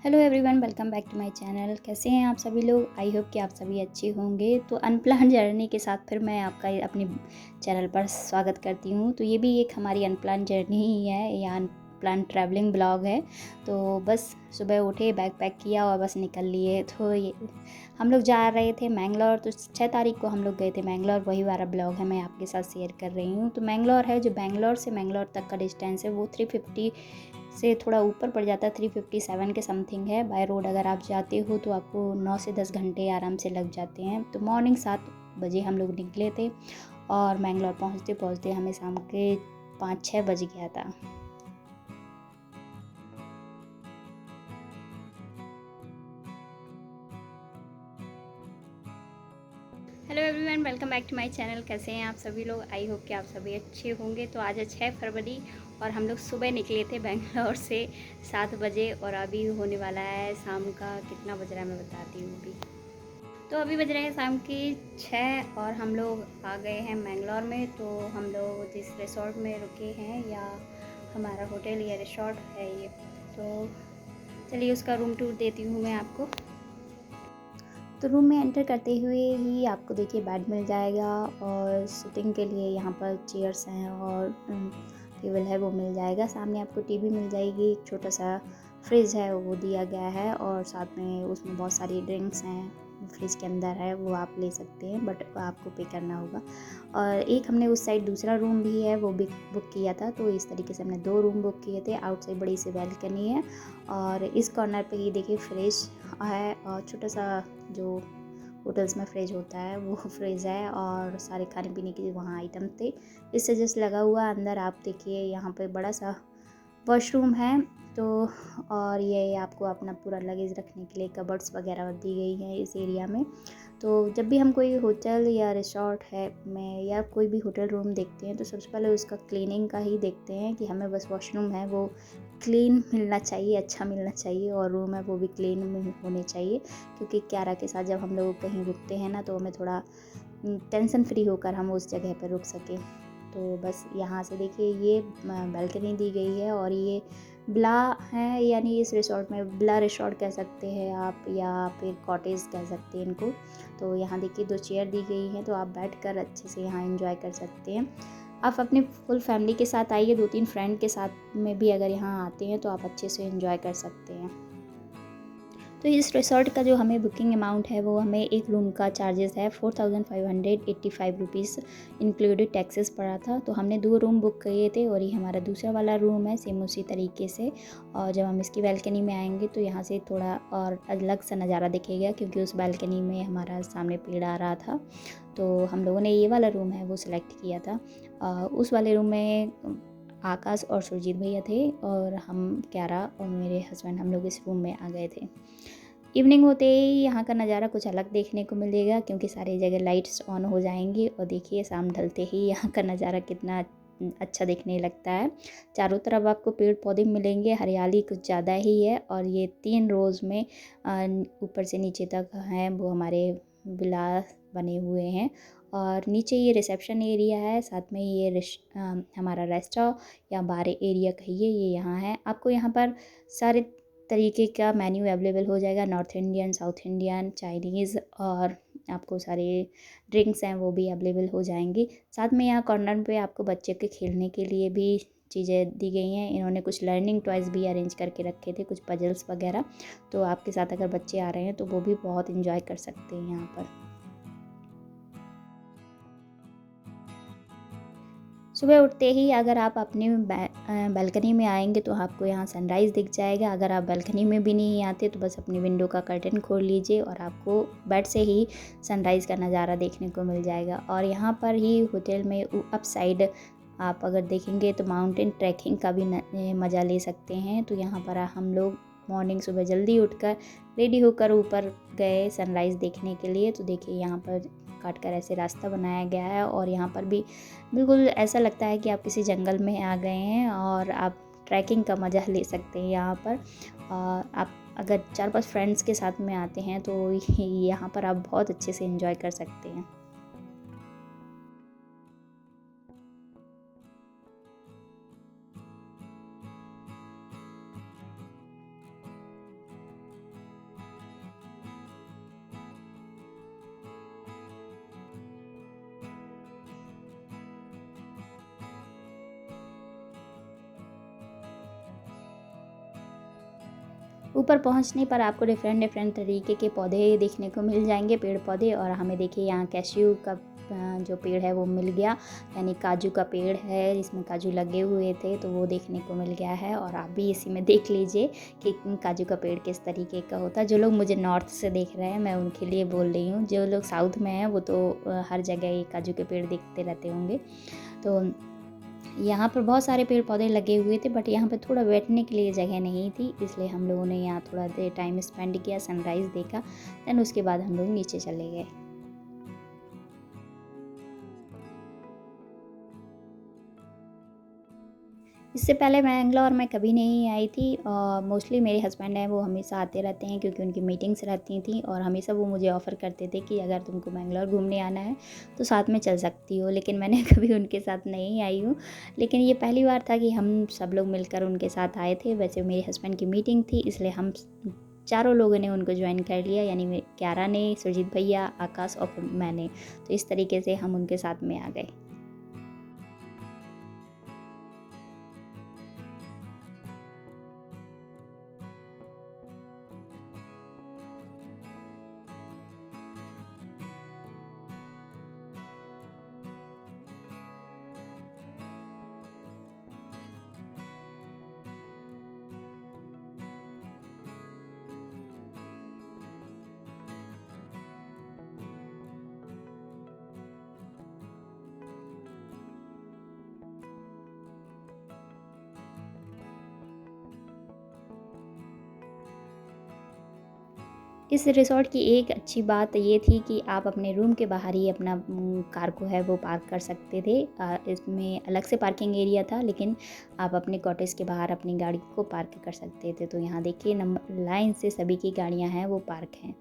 Hello everyone, welcome back to my channel. कैसे हैं आप सभी लोग? आई होप कि आप सभी अच्छे होंगे। तो अनप्लान जर्नी के साथ फिर मैं आपका अपनी चैनल पर स्वागत करती हूँ। तो ये भी एक हमारी अनप्लान जर्नी ही है या अनप्लान ट्रैवलिंग ब्लॉग है। तो बस सुबह उठे, बैग पैक किया और बस निकल लिए। तो ये हम लोग जा रहे थे मैंगलोर। तो 6 तारीख को हम लोग गए थे मैंगलोर। वही वाला ब्लॉग है, मैं आपके साथ शेयर कर रही हूँ। तो मैंगलोर है, जो बैंगलोर से मैंगलोर तक का डिस्टेंस है वो 350 से थोड़ा ऊपर पड़ जाता है, 357 के समथिंग है। बाय रोड अगर आप जाते हो तो आपको 9 से 10 घंटे आराम से लग जाते हैं। तो मॉर्निंग 7 बजे हम लोग निकले थे और मैंगलोर पहुंचते पहुंचते हमें शाम के 5-6 बज गया था। Hello everyone, welcome back to my channel. कैसे हैं आप सभी लोग? आई होप कि आप सभी अच्छे होंगे। तो आज है 6 फरवरी और हम लोग सुबह निकले थे बेंगलोर से 7 बजे और अभी होने वाला है शाम का, कितना बज रहा है मैं बताती हूँ अभी। तो अभी बज रहे हैं शाम की 6 और हम लोग आ गए हैं मैंगलोर में। तो हम लोग जिस रिसोर्ट में रुके हैं या हमारा होटल या रिसोर्ट है ये, तो चलिए उसका रूम टूर देती हूँ मैं आपको। तो रूम में एंटर करते हुए ही आपको देखिए बेड मिल जाएगा और सिटिंग के लिए यहाँ पर चेयर्स हैं और टेबल है वो मिल जाएगा। सामने आपको टीवी मिल जाएगी, एक छोटा सा फ्रिज है वो दिया गया है और साथ में उसमें बहुत सारी ड्रिंक्स हैं। फ्रिज के अंदर है वो आप ले सकते हैं, बट आपको पे करना होगा। और एक हमने उस साइड दूसरा रूम भी है वो भी बुक किया था। तो इस तरीके से हमने 2 रूम बुक किए थे। आउटसाइड बड़ी सी बैल्कनी है और इस कॉर्नर पे ही देखिए फ्रिज है और छोटा सा जो होटल्स में फ्रिज होता है वो फ्रिज है और सारे खाने पीने के वहाँ आइटम थे। इससे जस्ट लगा हुआ अंदर आप देखिए यहाँ पे बड़ा सा वॉशरूम है। तो और ये आपको अपना पूरा लगेज रखने के लिए कबर्ड्स वगैरह दी गई हैं इस एरिया में। तो जब भी हम कोई होटल या रिसोर्ट है में या कोई भी होटल रूम देखते हैं तो सबसे पहले उसका क्लीनिंग का ही देखते हैं कि हमें बस वॉशरूम है वो क्लीन मिलना चाहिए, अच्छा मिलना चाहिए और रूम है वो भी क्लीन होने चाहिए। क्योंकि क्यारा के साथ जब हम लोग कहीं रुकते हैं ना तो हमें थोड़ा टेंशन फ्री होकर हम उस जगह पर रुक सकें। तो बस यहाँ से देखिए ये बालकनी दी गई है और ये ब्ला है, यानी इस रिसोर्ट में ब्ला रिसोर्ट कह सकते हैं आप या फिर कॉटेज कह सकते हैं इनको। तो यहाँ देखिए 2 चेयर दी गई हैं तो आप बैठकर अच्छे से यहाँ एंजॉय कर सकते हैं। आप अपनी फुल फैमिली के साथ आइए, 2-3 फ्रेंड के साथ में भी अगर यहाँ आते हैं तो आप अच्छे से एंजॉय कर सकते हैं। तो इस रिसोर्ट का जो हमें बुकिंग अमाउंट है वो हमें एक रूम का चार्जेस है 4585 रुपीज़ इंक्लूडेड टैक्सेस पड़ा था। तो हमने 2 रूम बुक किए थे और ये हमारा दूसरा वाला रूम है सेम उसी तरीके से। और जब हम इसकी बालकनी में आएंगे तो यहाँ से थोड़ा और अलग सा नज़ारा दिखेगा क्योंकि उस बालकनी में हमारा सामने पेड़ आ रहा था। तो हम लोगों ने ये वाला रूम है वो सिलेक्ट किया था। उस वाले रूम में आकाश और सुरजीत भैया थे और हम क्यारा और मेरे हस्बैंड हम लोग इस रूम में आ गए थे। इवनिंग होते ही यहाँ का नज़ारा कुछ अलग देखने को मिलेगा क्योंकि सारी जगह लाइट्स ऑन हो जाएंगी और देखिए शाम ढलते ही यहाँ का नज़ारा कितना अच्छा दिखने लगता है। चारों तरफ आपको पेड़ पौधे मिलेंगे, हरियाली कुछ ज़्यादा ही है और ये 3 रोज़ में ऊपर से नीचे तक हैं वो हमारे विला बने हुए हैं। और नीचे ये रिसेप्शन एरिया है, साथ में ये हमारा रेस्टोरेंट या बार एरिया कहिए ये यहाँ है। आपको यहाँ पर सारे तरीके का मेन्यू अवेलेबल हो जाएगा, north Indian, south Indian, Chinese और आपको सारे ड्रिंक्स हैं वो भी अवेलेबल हो जाएंगी। साथ में यहाँ कॉर्नर पे आपको बच्चे के खेलने के लिए भी चीज़ें दी गई हैं। इन्होंने कुछ लर्निंग टॉयज़ भी अरेंज करके रखे थे, कुछ पजल्स वगैरह। तो आपके साथ अगर बच्चे आ रहे हैं तो वो भी बहुत इंजॉय कर सकते हैं यहाँ पर। सुबह उठते ही अगर आप अपने बालकनी में आएंगे तो आपको यहाँ सनराइज़ दिख जाएगा। अगर आप बालकनी में भी नहीं आते तो बस अपनी विंडो का कर्टन खोल लीजिए और आपको बेड से ही सनराइज़ का नज़ारा देखने को मिल जाएगा। और यहाँ पर ही होटल में अप साइड आप अगर देखेंगे तो माउंटेन ट्रैकिंग का भी मज़ा ले सकते हैं। तो यहाँ पर हम लोग मॉर्निंग सुबह जल्दी उठकर रेडी होकर ऊपर गए सनराइज़ देखने के लिए। तो देखिए यहाँ पर काट कर ऐसे रास्ता बनाया गया है और यहाँ पर भी बिल्कुल ऐसा लगता है कि आप किसी जंगल में आ गए हैं और आप ट्रैकिंग का मज़ा ले सकते हैं यहाँ पर। और आप अगर 4-5 फ्रेंड्स के साथ में आते हैं तो यहाँ पर आप बहुत अच्छे से एंजॉय कर सकते हैं। ऊपर पहुंचने पर आपको डिफरेंट डिफरेंट तरीके के पौधे देखने को मिल जाएंगे, पेड़ पौधे। और हमें देखिए यहाँ कैश्यू का जो पेड़ है वो मिल गया, यानी काजू का पेड़ है, इसमें काजू लगे हुए थे तो वो देखने को मिल गया है। और आप भी इसी में देख लीजिए कि काजू का पेड़ किस तरीके का होता है। जो लोग मुझे नॉर्थ से देख रहे हैं मैं उनके लिए बोल रही हूँ, जो लोग साउथ में हैं वो तो हर जगह ये काजू के पेड़ देखते रहते होंगे। तो यहाँ पर बहुत सारे पेड़ पौधे लगे हुए थे, बट यहाँ पर थोड़ा बैठने के लिए जगह नहीं थी, इसलिए हम लोगों ने यहाँ थोड़ा देर टाइम स्पेंड किया, सनराइज़ देखा। दैन उसके बाद हम लोग नीचे चले गए। इससे पहले बैंगलोर में कभी नहीं आई थी। मोस्टली मेरे हस्बैंड हैं वो हमेशा आते रहते हैं, क्योंकि उनकी मीटिंग्स रहती थी और हमेशा वो मुझे ऑफ़र करते थे कि अगर तुमको बैंगलोर घूमने आना है तो साथ में चल सकती हो। लेकिन मैंने कभी उनके साथ नहीं आई हूँ, लेकिन ये पहली बार था कि हम सब लोग मिलकर उनके साथ आए थे। वैसे मेरे हस्बैंड की मीटिंग थी, इसलिए हम चारों लोगों ने उनको ज्वाइन कर लिया, यानी क्यारा ने, सुरजीत भैया, आकाश और फिर मैंने। तो इस तरीके से हम उनके साथ में आ गए। इस रिसॉर्ट की एक अच्छी बात ये थी कि आप अपने रूम के बाहर ही अपना कार को है वो पार्क कर सकते थे। इसमें अलग से पार्किंग एरिया था, लेकिन आप अपने कॉटेज के बाहर अपनी गाड़ी को पार्क कर सकते थे। तो यहाँ देखिए नंबर लाइन से सभी की गाड़ियाँ हैं वो पार्क हैं,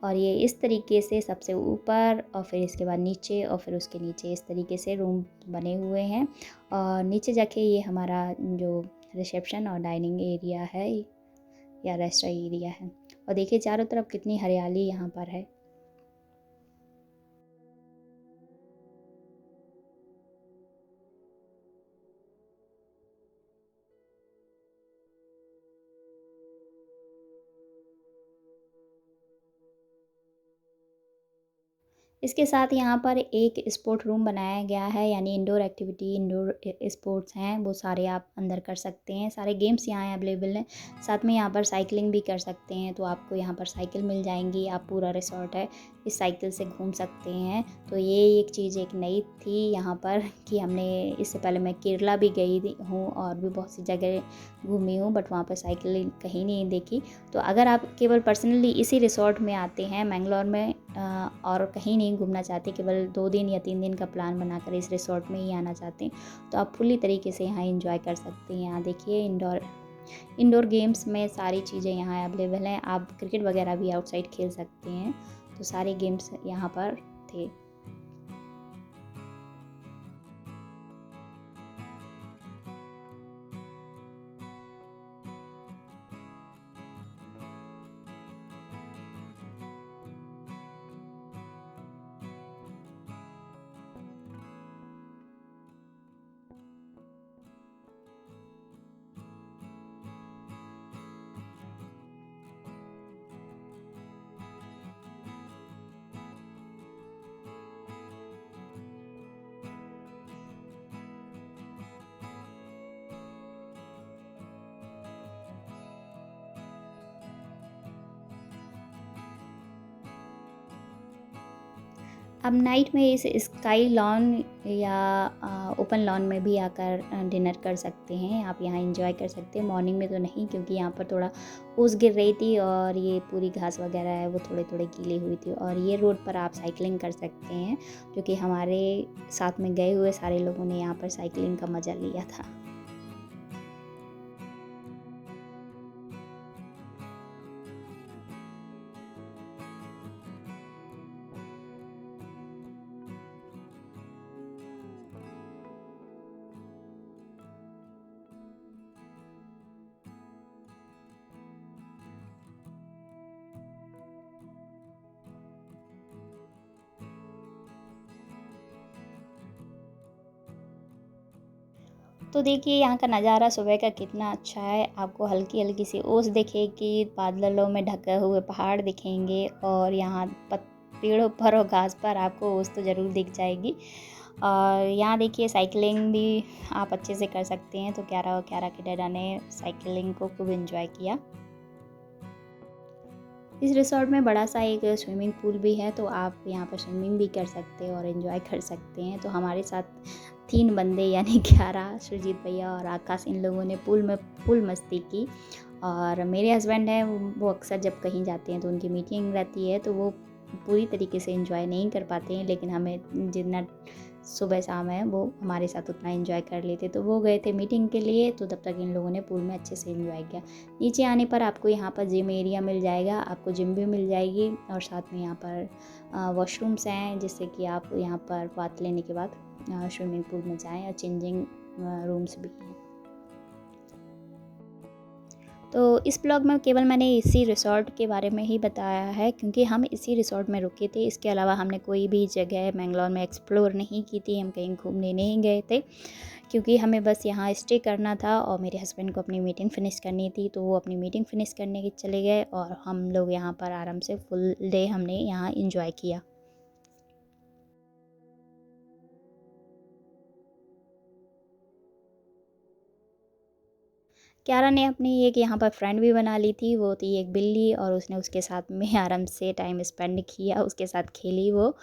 और ये इस तरीके से सबसे ऊपर और फिर इसके बाद नीचे और फिर उसके नीचे इस तरीके से रूम बने हुए हैं। और नीचे जाके ये हमारा जो रिसेप्शन और डाइनिंग एरिया है या रेस्टोरेंट एरिया है। और देखिए चारों तरफ कितनी हरियाली यहाँ पर है। इसके साथ यहाँ पर एक स्पोर्ट रूम बनाया गया है, यानी इंडोर एक्टिविटी, इंडोर स्पोर्ट्स हैं वो सारे आप अंदर कर सकते हैं। सारे गेम्स यहाँ अवेलेबल हैं। साथ में यहाँ पर साइकिलिंग भी कर सकते हैं, तो आपको यहाँ पर साइकिल मिल जाएंगी। आप पूरा रिसॉर्ट है इस साइकिल से घूम सकते हैं। तो ये एक चीज़ एक नई थी यहाँ पर कि हमने इससे पहले मैं केरला भी गई हूँ और भी बहुत सी जगह घूमी हूँ, बट वहाँ पर साइकिल कहीं नहीं देखी। तो अगर आप केवल पर्सनली इसी रिसॉर्ट में आते हैं मैंगलोर में और कहीं नहीं घूमना चाहते, केवल 2 दिन या 3 दिन का प्लान बनाकर इस रिसॉर्ट में ही आना चाहते हैं, तो आप फुल्ली तरीके से यहाँ एंजॉय कर सकते हैं। यहाँ देखिए इंडोर गेम्स में सारी चीज़ें यहाँ अवेलेबल हैं। आप क्रिकेट वगैरह भी आउटसाइड खेल सकते हैं, तो सारे गेम्स यहाँ पर थे। अब नाइट में इस स्काई लॉन या ओपन लॉन में भी आकर डिनर कर सकते हैं। आप यहाँ एंजॉय कर सकते हैं। मॉर्निंग में तो नहीं, क्योंकि यहाँ पर थोड़ा ओस गिर रही थी और ये पूरी घास वगैरह है वो थोड़े थोड़े गीली हुई थी। और ये रोड पर आप साइकिलिंग कर सकते हैं, जो कि हमारे साथ में गए हुए सारे लोगों ने यहाँ पर साइकिलिंग का मज़ा लिया था। तो देखिए यहाँ का नज़ारा सुबह का कितना अच्छा है। आपको हल्की हल्की सी ओस दिखेगी, बादलों में ढके हुए पहाड़ दिखेंगे और यहाँ पेड़ों पर और घास पर आपको ओस तो ज़रूर दिख जाएगी। और यहाँ देखिए साइकिलिंग भी आप अच्छे से कर सकते हैं। तो क्यारा के डैडा ने साइकिलिंग को खूब एंजॉय किया। इस रिसोर्ट में बड़ा सा एक स्विमिंग पूल भी है, तो आप यहाँ पर स्विमिंग भी कर सकते हैं और एंजॉय कर सकते हैं। तो हमारे साथ 3 बंदे यानी 11 सुरजीत भैया और आकाश, इन लोगों ने पूल में फुल मस्ती की। और मेरे हस्बैंड हैं, वो अक्सर जब कहीं जाते हैं तो उनकी मीटिंग रहती है, तो वो पूरी तरीके से एंजॉय नहीं कर पाते हैं, लेकिन हमें जितना सुबह शाम है वो हमारे साथ उतना एंजॉय कर लेते। तो वो गए थे मीटिंग के लिए, तो तब तक इन लोगों ने पूल में अच्छे से एंजॉय किया। नीचे आने पर आपको यहाँ पर जिम एरिया मिल जाएगा, आपको जिम भी मिल जाएगी और साथ में यहाँ पर वॉशरूम्स हैं, जिससे कि आप यहाँ पर बात लेने के बाद स्विमिंग पूल में जाएँ, और चेंजिंग रूम्स भी हैं। तो इस ब्लॉग में केवल मैंने इसी रिसॉर्ट के बारे में ही बताया है, क्योंकि हम इसी रिसॉर्ट में रुके थे। इसके अलावा हमने कोई भी जगह मैंगलोर में एक्सप्लोर नहीं की थी, हम कहीं घूमने नहीं गए थे, क्योंकि हमें बस यहाँ स्टे करना था और मेरे हस्बैंड को अपनी मीटिंग फ़िनिश करनी थी, तो वो अपनी मीटिंग फ़िनिश करने के चले गए और हम लोग यहाँ पर आराम से फुल डे हमने यहाँ इंजॉय किया। क्यारा ने अपनी एक यहाँ पर फ्रेंड भी बना ली थी, वो थी एक बिल्ली, और उसने उसके साथ में आराम से टाइम स्पेंड किया, उसके साथ खेली वो।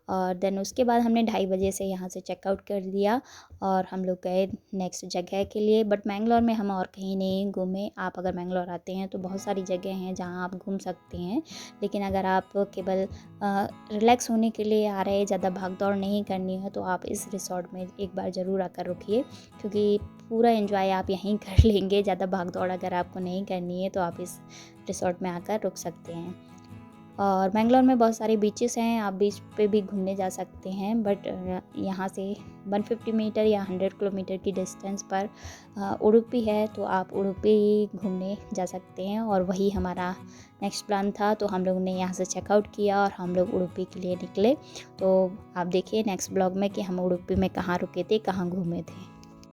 और देन उसके बाद हमने 2:30 बजे से यहाँ से चेकआउट कर दिया और हम लोग गए नेक्स्ट जगह के लिए। बट मैंगलोर में हम और कहीं नहीं घूमे। आप अगर मैंगलोर आते हैं तो बहुत सारी जगह हैं जहाँ आप घूम सकते हैं, लेकिन अगर आप केवल रिलैक्स होने के लिए आ रहे हैं, ज़्यादा भाग दौड़ नहीं करनी है, तो आप इस रिसॉर्ट में एक बार ज़रूर आकर रुकिए, क्योंकि पूरा एंजॉय आप यहीं कर लेंगे। ज़्यादा भाग दौड़ अगर आपको नहीं करनी है तो आप इस रिसॉर्ट में आकर रुक सकते हैं। और मैंगलोर में बहुत सारे बीचेस हैं, आप बीच पे भी घूमने जा सकते हैं, बट यहाँ से 150 मीटर या 100 किलोमीटर की डिस्टेंस पर उडुपी है, तो आप उडुपी घूमने जा सकते हैं। और वही हमारा नेक्स्ट प्लान था, तो हम लोग ने यहाँ से चेकआउट किया और हम लोग उडुपी के लिए निकले। तो आप देखिए नेक्स्ट ब्लॉग में कि हम उडुपी में कहाँ रुके थे, कहाँ घूमे थे।